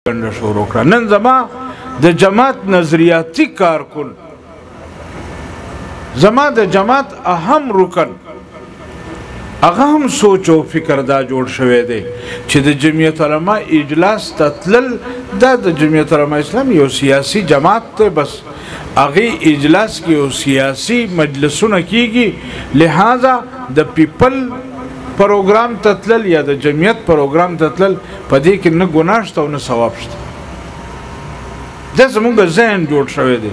ګنډه شروع کړه. نن زما د جماعت نظریاتي کارکن، زما د جماعت اهم رکن، هغه هم سوچ او فکر دا جوړ شوی دی چې د جمعیت علما اجلاس ته تلل دا د جمعیت علما اسلام یو سیاسي جماعت دی، بس هغې اجلاس کې یو سیاسي مجلسونه کیږي، لہذا د پیپل پروګرام ته تلل یا د جمعیت پروګرام ته تلل په دې کې نه ګناه شته او نه ثواب شته. دا زموږ ذهن جوړ شوی دی.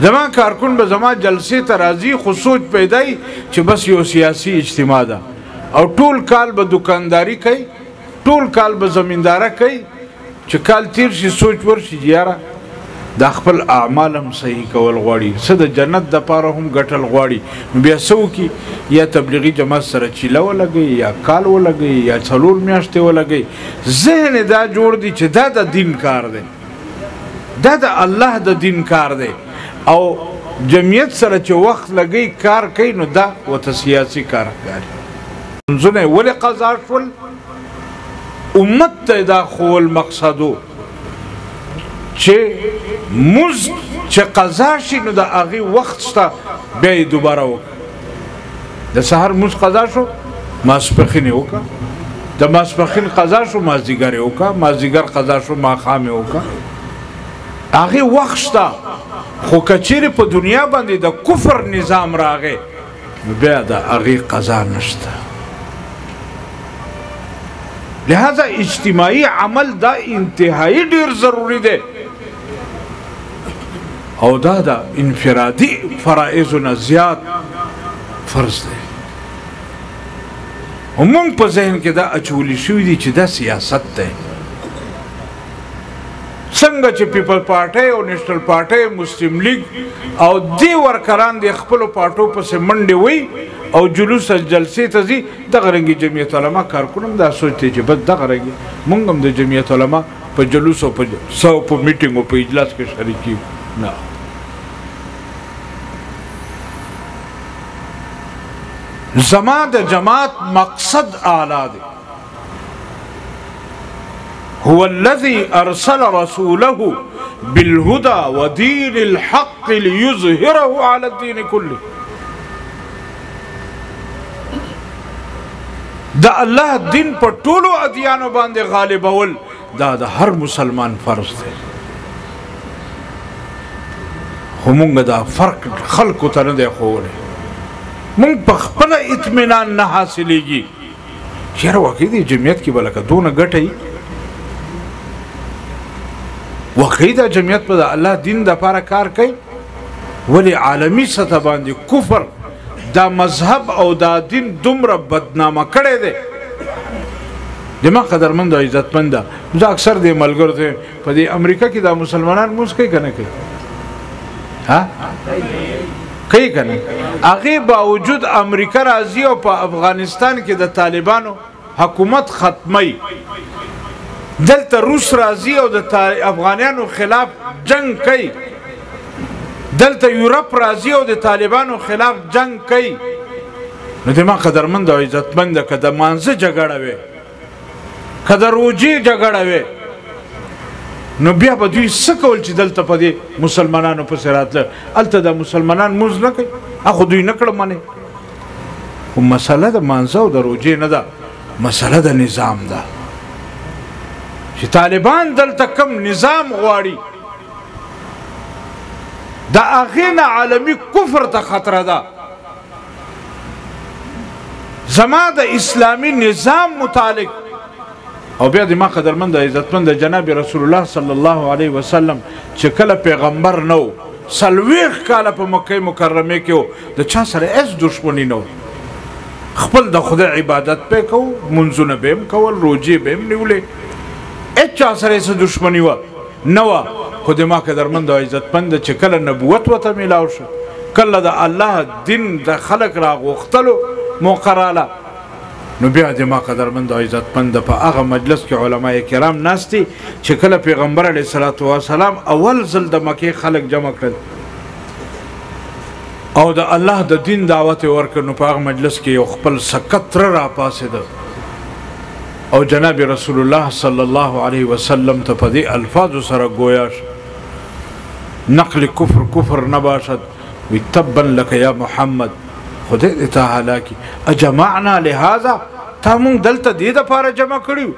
زما کارکن به زما جلسې ته راځي خو سوچ پیدا وي چې بس یو سیاسي اجتماع ده او ټول کال به دکانداري کوي، ټول کال به زمینداره کوي، چې کال تیر شي سوچ ورشي یاره دا خپل اعمال هم صحیح کول غواړي، څه د جنت دپاره هم ګټل غواړي، نو بیا څه وکړي؟ یا تبلیغي جماعت سره چیله ولګوي یا کال ولګوي یا 4 میاشتې ولګوي. ذهن دا جوړ دی چې دا د دین کار دی، دا د الله د دین کار دی، او جمعیت سره چې وخت لګي کار کوي نو دا ورته سیاسي کار ښکاري. منځونه یې ولې قضا شول؟ امت ته دا ښول مقصدو چې مونځ چې قضا شي نو د هغې وخت شته بیا یې دوباره وکړه. د سهار مونځ قضا شو ماسپښین یې وکړه، د ماسپښین قضا شو مازدیګر یې وکړه، مازدیګر قضا شو ماښام یې وکړه. هغې وخت شته، خو که چیرې په دنیا باندې د کفر نظام راغی نو بیا د هغې قضا نشته. لہذا اجتماعي عمل دا انتهایی ډیر ضروری دی او دا د انفرادي فرائضو نه زیات فرض دی. موږ په ذهن کې دا اچولی شوي دي چې دا سیاست دی. څنګه چې پیپل پارټۍ او نیشنل پارټۍ، مسلم لیگ او دې ورکران د خپلو پارټو پسې منډې وي او جلوس جلسې ته ځي، دغه رنګې جمعیت علما کارکن هم دا سوچ دی چې بس دغه رنګې موږ هم د جمعیت علما په جلوس او په میټینګ او په اجلاس کې شریک کیږو. نه، زما د جماعت مقصد اعلی دی. هو الذي ارسل رسوله بالهدى ودين الحق ليظهره على الدين كله. دا الله دین په ټولو ادیانو باندې غالبول دا د هر مسلمان فرض دی. خو مونږ دا فرق خلکو ته نه دی ښوولی. مونږ په خپله اطمینان نه حاصلیږي چې یاره واقعي دې جمعیت کې به لکه دونه ګټه وي، واقعي دا جمعیت په د الله دین دپاره کار کوي، ولې عالمي سطح باندې کفر دا مذهب او دا دین دومره بدنامه کړی دی. دما قدرمند او عزتمند ده. زه اکثر دې ملګرو ته په دې امریکا کې دا مسلمانان مونځ کوي که نه کوي؟ ها کوي که نه؟ هغې باوجود امریکا راځي او په افغانستان کې د طالبانو حکومت ختمی، دلته روس راځي او د افغانیانو خلاف جنگ کوي، دلته یورپ راځي او د طالبانو خلاف جنگ کوي. نو دما قدرمند او عزتمند ده که د مانځه جګړه وي، که د روژې جګړه وي، نو بیا به دوی څه کول چې دلته په دې مسلمانانو پسې راتله؟ هلته د مسلمانان مونځ نه کوي، خو دوی نه کړه منې. خو مسله د مانځه او د روژې نه ده، مسله د نظام ده چې طالبان دلته کم نظام غواړي، د هغې نه عالمي کفر ته خطره ده. زما د اسلامي نظام متعلق او بیا د ما قدرمند عزتمند جناب رسول الله صلی الله علیه وسلم چې کله پیغمبر نو 40 کاله په مکه مکرمه کې و، د چا سره هیڅ دشمني نه و، خپل د خدای عبادت پې کوو، منځونه به هم کول، روژې به هم نیولې، هیڅ چا سره هیڅ دشمني نه وه. خو د ما قدرمند او عزتمند چې کله نبوت ورته میلاو شو، کله د الله دین د خلق راغوښتلو موقع راله، نو بیا د ما قدرمند او عزتمند په هغه مجلس کې علما کرام ناست دي چې کله پیغمبر علیه الصلاة والسلام اول ځل د مکې خلک جمع کړل او د الله د دین دعوت ورکړ، نو په هغه مجلس کې یو خپل سکت را پاسېده او جناب رسول الله صلی الله علیه وسلم ته په دې الفاظو سره گویا نقل کفر نه باشد وی تبا لك یا محمد خدای دې ته هلاکی اجمعنا لهذا تا مونږ دلته دې دپاره جمع کړیو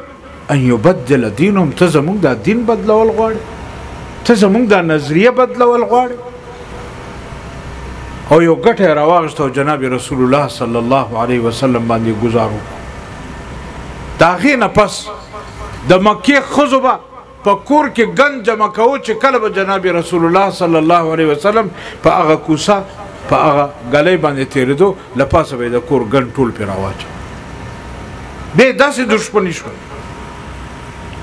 ان یبدل دینهم ته زمونږ دا دین بدلول غواړې ته زمونږ دا نظریه بدلول غواړې او یو ګټه یې راواغېسته او جناب رسول الله صلی الله علیه وسلم باندې ګزار وکړو د هغې نه پس د مکې ښځو به په کور کې ګند جمع کوو چې کله به جناب رسول الله صلی الله علیه وسلم په هغه کوسه په هغه ګلی باندې تېرېدو له پاسه به یې د کور ګند ټول پرې راواچوو بیا داسې دشمني شول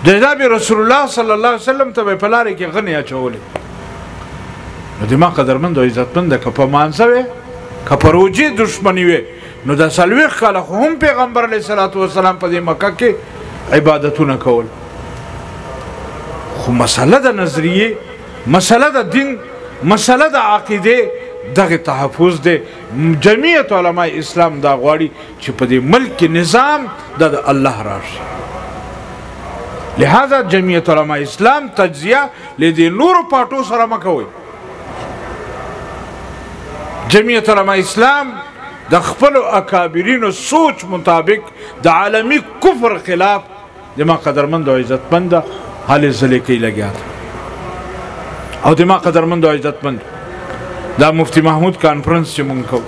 جناب رسول الله صلی الله علیه وسلم ته به یې په لارې کې غنې اچولې نو زما قدرمند او عزتمنده که په مانځه وې که په روجې دشمني وې نو د 40 کاله خو هم پیغمبر علیه صلات وسلام په دې مکه کې عبادتونه کول خو مسله د نظریې مسله د دین مسله د عقیدې دغه تحفظ دی جمعیت علماء اسلام دا غواړي چې په دې ملک نظام د الله راشي لہذا جمعیت علماء اسلام تجزیه له دې نورو پاټو سره مه کوئ جمعیت علماء اسلام د خپلو اکابرینو سوچ مطابق د عالمي کفر خلاف زما قدرمند او عزتمنده هلې ځلې کوي لګیا ده او زما قدرمند او عزتمند دا مفتی محمود کانفرنس چې مونږ کوو